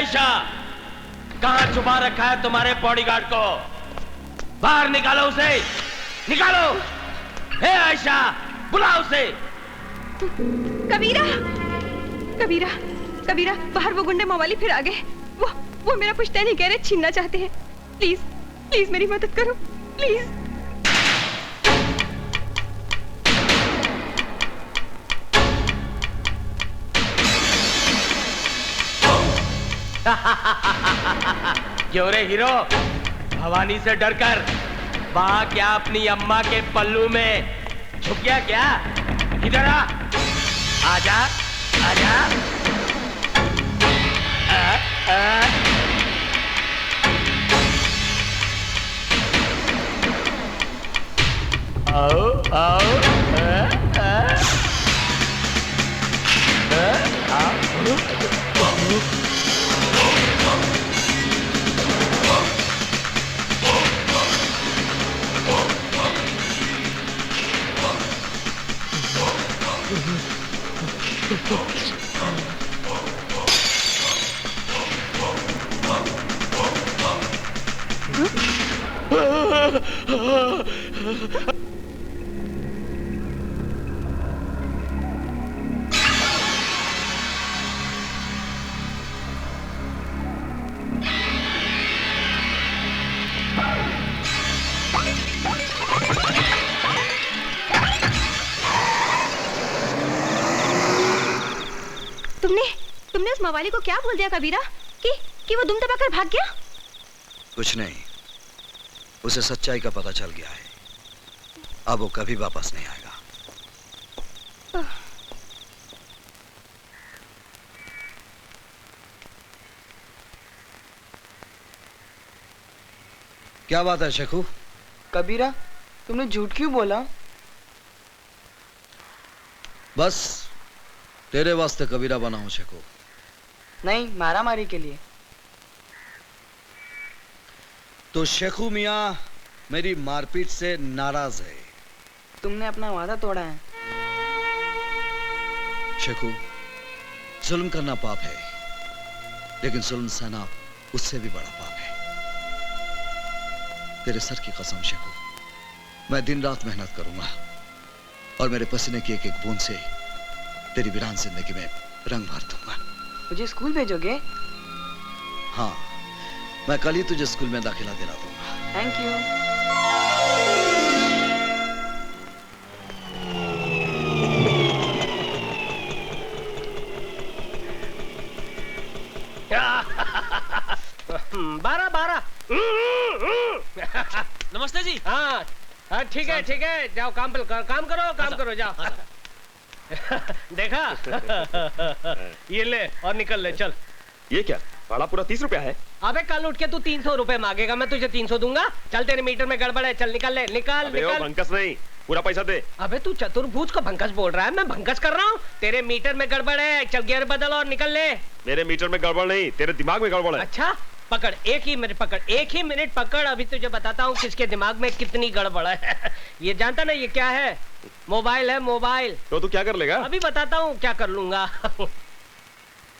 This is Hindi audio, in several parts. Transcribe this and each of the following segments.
आयशा, कहां छुपा रखा है तुम्हारे बॉडीगार्ड को? बाहर निकालो उसे, निकालो। हे आयशा, बुलाओ उसे। कबीरा, कबीरा, कबीरा, बाहर वो गुंडे मवाली फिर आ गए। वो मेरा पुश्तैनी गैरेज छीनना चाहते हैं। प्लीज, प्लीज मेरी मदद करो, प्लीज। क्यों रे हीरो, भवानी से डरकर वहां क्या अपनी अम्मा के पल्लू में छुप गया क्या? इधर आ, आजा, आजा। आओ, आओ, तुमने उस मवाली को क्या बोल दिया कबीरा कि वो दुम दबाकर भाग गया? कुछ नहीं, उसे सच्चाई का पता चल गया है। अब वो कभी वापस नहीं आएगा। क्या बात है शेखू? कबीरा, तुमने झूठ क्यों बोला? बस तेरे वास्ते कबीरा बना हूं शेखू। नहीं, मारामारी के लिए। तो शेखू मियां मेरी मारपीट से नाराज है। तुमने अपना वादा तोड़ा है। शेखू, जुल्म करना पाप है, लेकिन जुल्म सहना उससे भी बड़ा पाप है। तेरे सर की कसम शेखू, मैं दिन रात मेहनत करूंगा और मेरे पसीने की एक एक बूंद से तेरी वीरान जिंदगी में रंग भर दूंगा। मुझे स्कूल भेजोगे? हाँ, मैं कल ही तुझे स्कूल में दाखिला दिला दूंगा। Thank you. बारह बारह। नमस्ते जी। हाँ हाँ, ठीक है ठीक है, जाओ काम करो, काम करो, जाओ। देखा? ये ले और निकल ले, चल। ये क्या, भाड़ा पूरा 30 रुपया है? अबे कल उठ के तू 300 रुपए मांगेगा, मैं तुझे 300 दूंगा। चल, तेरे मीटर में गड़बड़ है, चल निकल ले, निकल निकल। भंकस नहीं, पूरा पैसा दे। अबे तू चतुर्भुज को भंकस बोल रहा है? मैं भंकस कर रहा हूँ? तेरे मीटर में गड़बड़ है, चल गियर बदल और निकल ले। मेरे मीटर में गड़बड़ नहीं, तेरे दिमाग में गड़बड़ है। अच्छा, पकड़, एक ही मिनट पकड़, अभी तुझे बताता हूँ किसके दिमाग में कितनी गड़बड़ है। ये जानता ना ये क्या है? मोबाइल है, मोबाइल। तो तू क्या कर लेगा? अभी बताता हूँ क्या कर लूंगा।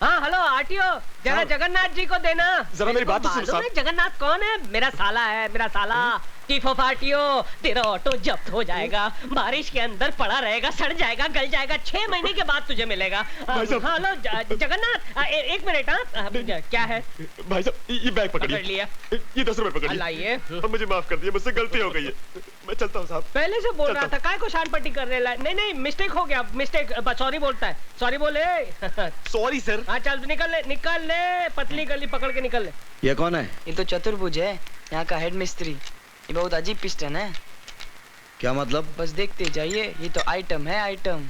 हाँ हेलो आरटीओ, जरा जगन्नाथ जी को देना। जरा मेरी बात तो सुन साहब। जगन्नाथ कौन है? मेरा साला है, मेरा साला। चीफ ऑफ आरटीओ, तेरा ऑटो जब्त हो जाएगा, बारिश के अंदर पड़ा रहेगा, सड़ जाएगा, गल जाएगा, 6 महीने के बाद तुझे मिलेगा। हेलो जगन्नाथ, एक मिनट। हाँ क्या है भाई साहब? ये बैग पकड़िए। पकड़ लिया। ये 10 रुपए पकड़िए। लाइए। और मुझे माफ कर दिया, मुझसे गलती हो गई है, मैं चलता हूँ साहब। पहले से बोल रहा था, काय को शान पट्टी कर रहे? नहीं मिस्टेक हो गया, मिस्टेक। सॉरी बोलता है, सॉरी बोले। Sorry sir. हाँ चल निकल ले, पतली गली पकड़ के निकल ले। ये कौन है? ये तो चतुर्भुज है, यहाँ का हेड मिस्त्री। ये बहुत अजीब पिस्टन है। क्या मतलब? बस देखते जाइए, ये तो आइटम है, आइटम।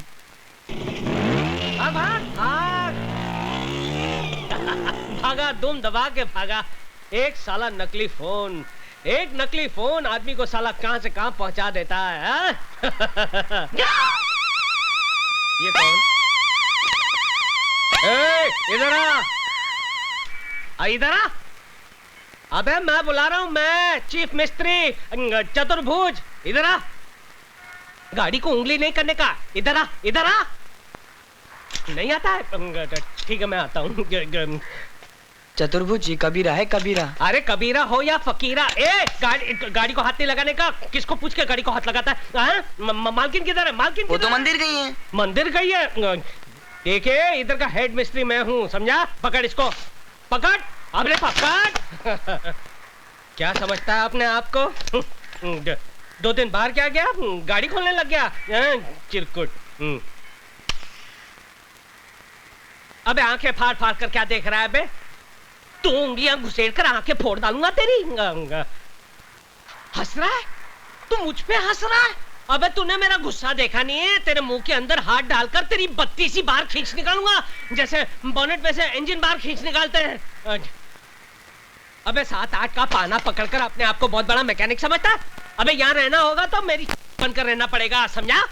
भागा, दुम दबा के भागा। एक साला नकली फोन आदमी को साला कहां से कहां पहुंचा देता है। ये कौन? इधर आ। अबे मैं बुला रहा हूं, मैं चीफ मिस्त्री चतुर्भुज। इधर आ, गाड़ी को उंगली नहीं करने का। इधर आ। नहीं आता है? ठीक है मैं आता हूं। चतुर्भुज ये कबीरा है, कबीरा। अरे कबीरा हो या फकीरा, गाड़ी को हाथ नहीं लगाने का। किसको पूछ के गाड़ी को हाथ लगाता है? मालकिन किधर है? मालकिन वो तो मंदिर गई है। मंदिर गई है? देखिए इधर का हेड मिस्त्री मैं हूँ, समझा? पकड़ इसको, पकड़, अबे पकड़। क्या समझता है अपने आप को? 2 दिन बाहर क्या गया, गाड़ी खोलने लग गया चिरकुट। अबे आंखें फाड़ फाड़ कर क्या देख रहा है बे? तू उंगलियां घुसेड़ कर आंखें फोड़ डालूंगा तेरी। हंस रहा है तू, मुझ पे हंस रहा है? अबे तूने मेरा गुस्सा देखा नहीं है? तेरे मुंह के अंदर हाथ डालकर तेरी 32 बार खींच निकालूंगा, जैसे बोनेट में से इंजन बार खींच निकालते हैं। अबे 7-8 का पाना पकड़कर अपने आप को बहुत बड़ा मैकेनिक समझता है? अबे यहाँ रहना होगा तो मेरी बनकर रहना पड़ेगा, समझा?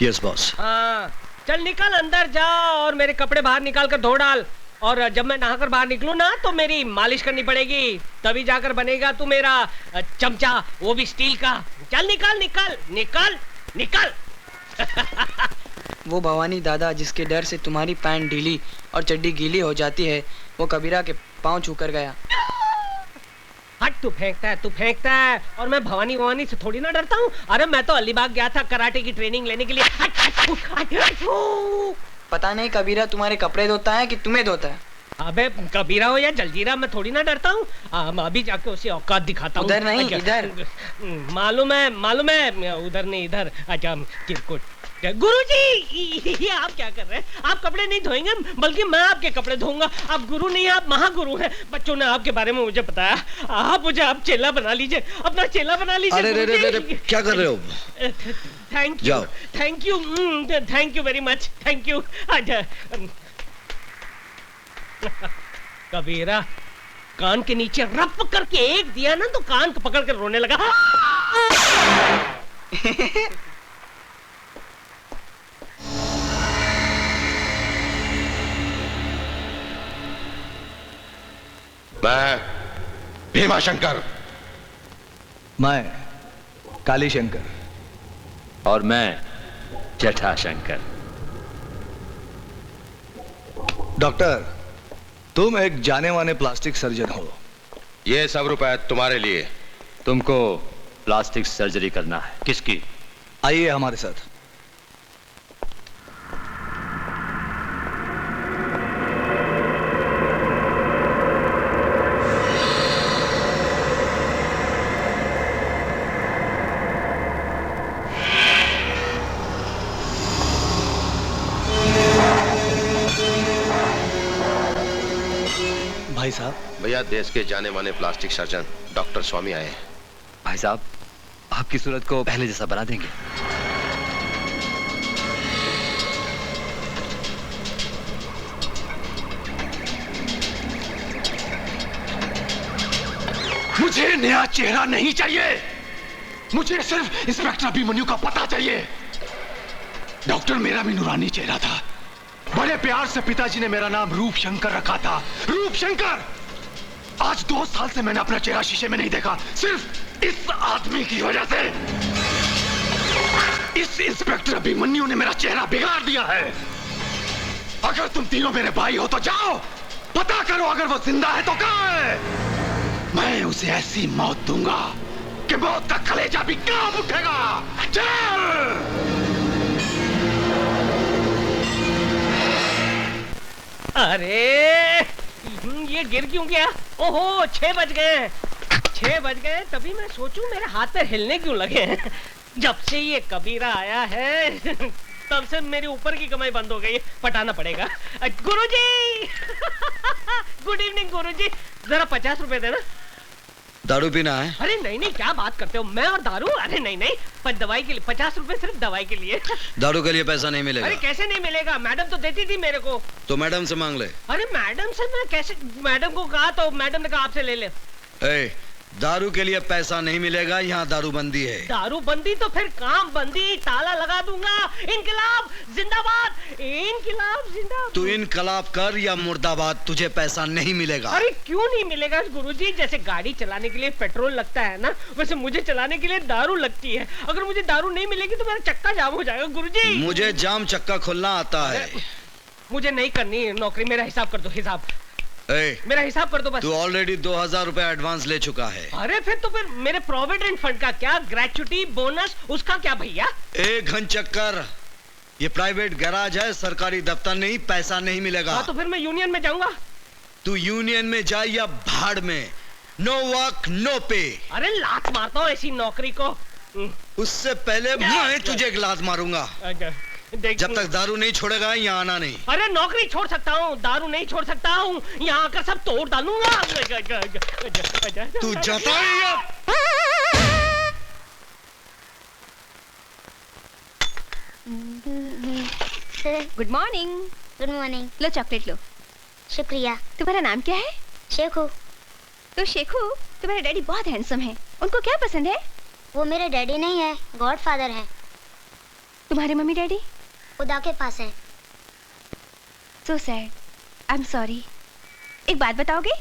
Yes boss. हाँ चल निकल, अंदर जा और मेरे कपड़े बाहर निकाल कर धो डाल। और जब मैं नहाकर बाहर निकलूं ना तो मेरी मालिश करनी पड़ेगी, तभी जाकर बनेगा तू मेरा चमचा, वो भी स्टील का। चल निकल निकल निकल निकल। वो भवानी दादा जिसके डर से तुम्हारी पैंट ढीली और चड्डी गीली हो जाती है, वो कबीरा के पांव छूकर गया। हट, तू फेंकता है और मैं भवानी से थोड़ी ना डरता हूँ। अरे मैं तो अलीबाग गया था कराटे की ट्रेनिंग लेने के लिए। पता नहीं कबीरा तुम्हारे कपड़े धोता है कि तुम्हें धोता है। अबे कबीरा हो या जलजीरा, मैं थोड़ी ना डरता हूँ। अभी जाके उसे औकात दिखाता हूँ। उधर नहीं, इधर। मालूम है, उधर नहीं इधर। अच्छा चिरकुट। गुरुजी, ये आप क्या कर रहे हैं? आप कपड़े नहीं धोएंगे बल्कि मैं आपके कपड़े धोऊंगा। आप गुरु नहीं, आप महागुरु हैं। बच्चों ने आपके बारे में मुझे बताया। आप मुझे आप चेला बना लीजिए, अपना चेला बना लीजिए। अरे क्या कर रहे हो? Thank you very much, thank you. Kabira कान के नीचे रप करके एक दिया ना तो कान को पकड़ कर रोने लगा। मैं भीमा शंकर। मैं काली शंकर। और मैं जटा शंकर। डॉक्टर, तुम एक जाने माने प्लास्टिक सर्जन हो। ये सब रुपए तुम्हारे लिए। तुमको प्लास्टिक सर्जरी करना है। किसकी? आइए हमारे साथ। भाई साहब। भैया, देश के जाने माने प्लास्टिक सर्जन डॉक्टर स्वामी आए हैं। भाई साहब, आपकी सूरत को पहले जैसा बना देंगे। मुझे नया चेहरा नहीं चाहिए, मुझे सिर्फ इंस्पेक्टर अभिमन्यु का पता चाहिए। डॉक्टर मेरा भी नूरानी चेहरा था। बड़े प्यार से पिताजी ने मेरा नाम रूप शंकर रखा था। रूप शंकर। आज 2 साल से मैंने अपना चेहरा शीशे में नहीं देखा, सिर्फ इस आदमी की वजह से। इस इंस्पेक्टर अभिमन्यु ने मेरा चेहरा बिगाड़ दिया है। अगर तुम तीनों मेरे भाई हो तो जाओ, पता करो अगर वो जिंदा है तो कहां है। मैं उसे ऐसी मौत दूंगा कि मौत का कलेजा भी कांप उठेगा। चल। अरे ये गिर क्यों गया? ओहो 6 बज गए। 6 बज गए तभी मैं सोचूं मेरे हाथ पैर हिलने क्यों लगे हैं। जब से ये कबीरा आया है तब से मेरे ऊपर की कमाई बंद हो गई। पटाना पड़ेगा। गुरुजी। गुड इवनिंग गुरुजी, जरा 50 रुपए देना। दारू पीना है? अरे नहीं नहीं, क्या बात करते हो, मैं और दारू? अरे नहीं नहीं, पर दवाई के लिए 50 रुपए, सिर्फ दवाई के लिए। दारू के लिए पैसा नहीं मिलेगा। अरे कैसे नहीं मिलेगा? मैडम तो देती थी मेरे को। तो मैडम से मांग ले। अरे मैडम से मैं कैसे? मैडम को कहा तो मैडम ने कहा आपसे ले ले। दारू के लिए पैसा नहीं मिलेगा, यहाँ दारू बंदी है। दारू बंदी तो फिर काम बंदी, ताला लगा दूंगा। इनकलाब जिंदाबाद, इनकलाब जिंदाबाद। तू इनकलाब कर या मुर्दाबाद, तुझे पैसा नहीं मिलेगा। अरे क्यों नहीं मिलेगा गुरुजी? जैसे गाड़ी चलाने के लिए पेट्रोल लगता है ना, वैसे मुझे चलाने के लिए दारू लगती है। अगर मुझे दारू नहीं मिलेगी तो मेरा चक्का जाम हो जाएगा गुरुजी। मुझे जाम चक्का खोलना आता है। मुझे नहीं करनी नौकरी, मेरा हिसाब कर दो, हिसाब। मेरा हिसाब कर दो बस। तू ऑलरेडी 2000 रुपए एडवांस ले चुका है। अरे फिर तो फिर मेरे प्रोविडेंट फंड का क्या, ग्रेचुटी बोनस उसका क्या भैया? एक घन चक्कर, ये प्राइवेट गैराज है, सरकारी दफ्तर नहीं, पैसा नहीं मिलेगा। हाँ तो फिर मैं यूनियन में जाऊंगा। तू यूनियन में जा या भाड़ में, नो वर्क नो पे। अरे लात मारता हूँ ऐसी नौकरी को। उससे पहले मैं तुझे एक लात मारूंगा। जब तक दारू नहीं छोड़ेगा यहाँ आना नहीं। अरे नौकरी छोड़ सकता हूँ, दारू नहीं छोड़ सकता हूँ, यहाँ आकर सब तोड़ डालूंगा। तू जाता है? Good morning. Good morning. लो चॉकलेट लो। शुक्रिया। तुम्हारा नाम क्या है? शेखू। तो शेखू, तुम्हारे डैडी बहुत हैंडसम हैं। उनको क्या पसंद है? वो मेरे डैडी नहीं है, गॉडफादर है। तुम्हारे मम्मी डैडी? खुदा के पास है। So sad, I am sorry. एक बात बताओगे?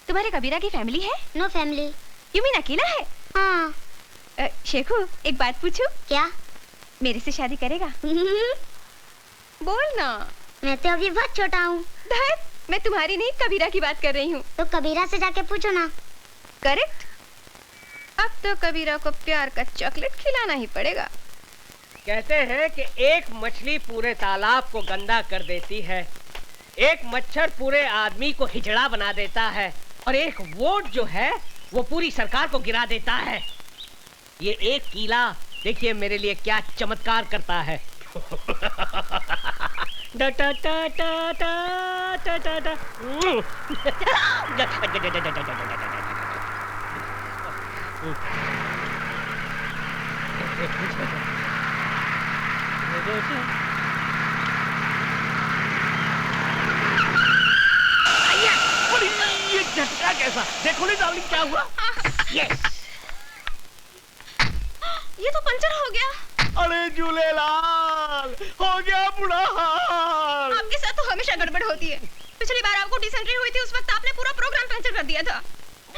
तुम्हारे कबीरा की फैमिली है? No family. यू मीन अकेला है? हाँ। शेखू, एक बात पूछूं? क्या? मेरे से शादी करेगा? बोल ना। मैं तो अभी बहुत छोटा हूँ। मैं तुम्हारी नहीं, कबीरा की बात कर रही हूँ। तो कबीरा से जाके पूछो ना। करेक्ट। अब तो कबीरा को प्यार का चॉकलेट खिलाना ही पड़ेगा। कहते हैं कि एक मछली पूरे तालाब को गंदा कर देती है, एक मच्छर पूरे आदमी को हिजड़ा बना देता है, और एक वोट जो है वो पूरी सरकार को गिरा देता है। ये एक कीला देखिए मेरे लिए क्या चमत्कार करता है। डा टा टा टा टा टा टा। ये झटका कैसा? देखो नहीं डार्लिंग क्या हुआ? यस, ये तो पंचर हो गया। अरे झूलेलाल, हो गया बुरा हाल। आपके साथ तो हमेशा गड़बड़ होती है। पिछली बार आपको डिसेंट्री हुई थी, उस वक्त आपने पूरा प्रोग्राम कैंसिल कर दिया था।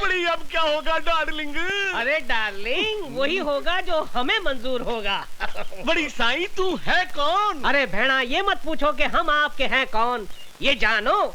बड़ी अब क्या होगा डार्लिंग? अरे डार्लिंग वही होगा जो हमें मंजूर होगा। बड़ी साईं तू है कौन? अरे भेड़ा ये मत पूछो कि हम आपके हैं कौन, ये जानो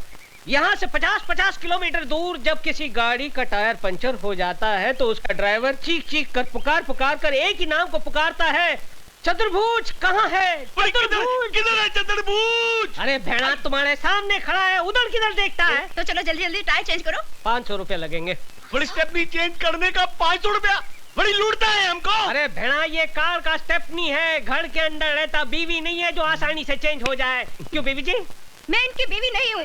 यहाँ से 50-50 किलोमीटर दूर जब किसी गाड़ी का टायर पंचर हो जाता है तो उसका ड्राइवर चीख चीख कर पुकार कर एक ही नाम को पुकारता है, चतुर्भुज कहाँ है? किधर है चतुर्भुज? अरे भेड़ा तुम्हारे सामने खड़ा है, उधर किधर देखता है? तो चलो जल्दी जल्दी टायर चेंज करो। 500 रुपए लगेंगे। बड़ी स्टेपनी चेंज करने का 500 रुपया? बड़ी लूटता है हमको। अरे भेड़ा ये कार का स्टेपनी है, घर के अंदर रहता बीवी नहीं है जो आसानी से चेंज हो जाए। क्यों बीवी जी? मैं इनकी बीवी नहीं हूँ।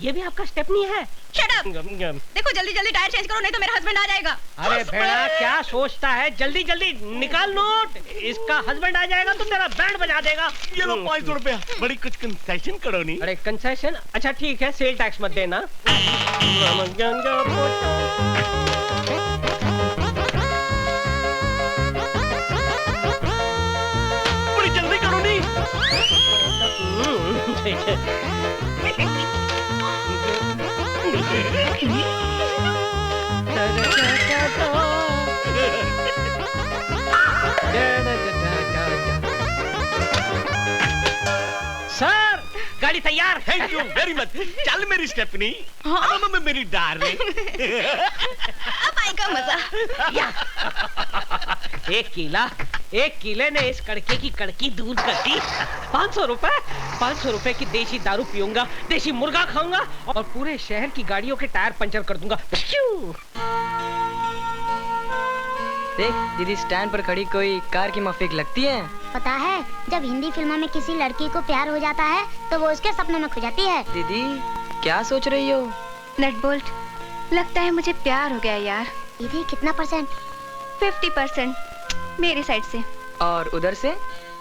ये भी आपका स्टेपनी है? Shut up. देखो जल्दी जल्दी टायर चेंज करो नहीं तो मेरा हस्बैंड आ जाएगा। अरे भेड़ा क्या सोचता है, जल्दी जल्दी निकाल नोट, इसका हस्बैंड आ जाएगा तो तेरा बैंड बजा देगा। ये लो 500 रुपया। बड़ी कुछ कंसेशन करो नहीं? अरे कंसेशन? अच्छा ठीक है, सेल टैक्स मत देना। बड़ी जल्दी करो नहीं? सर गाड़ी तैयार। Thank you very much. चल मेरी स्टेपनी। हाँ? मेरी डार्लिंग। अब आएगा मजा। एक कीले ने इस कड़के की कड़की दूर कर दी। 500 रुपए की देसी दारू पीऊंगा, देसी मुर्गा खाऊंगा और पूरे शहर की गाड़ियों के टायर पंचर कर दूंगा। देख दीदी, स्टैंड पर खड़ी कोई कार की माफिक लगती है। पता है, जब हिंदी फिल्मों में किसी लड़की को प्यार हो जाता है तो वो उसके सपनों में खो जाती है। दीदी क्या सोच रही हो? नट बोल्ट, लगता है मुझे प्यार हो गया यार। दीदी कितना %? 50% मेरी साइड से। और उधर से?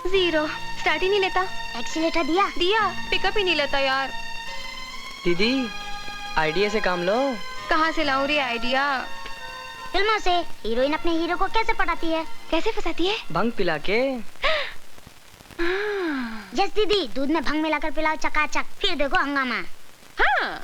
0। स्टार्ट ही नहीं लेता। एक्सीलेटर दिया? पिकअप ही नहीं लेता यार। दीदी आइडिया से काम लो। कहाँ से लाऊं रे आइडिया? फिल्मों से। हीरोइन अपने हीरो को कैसे पटाती है? कैसे फंसाती है? भंग पिला के। यस दीदी, दूध में भंग मिलाकर पिलाओ चकाचक, फिर देखो हंगामा। हाँ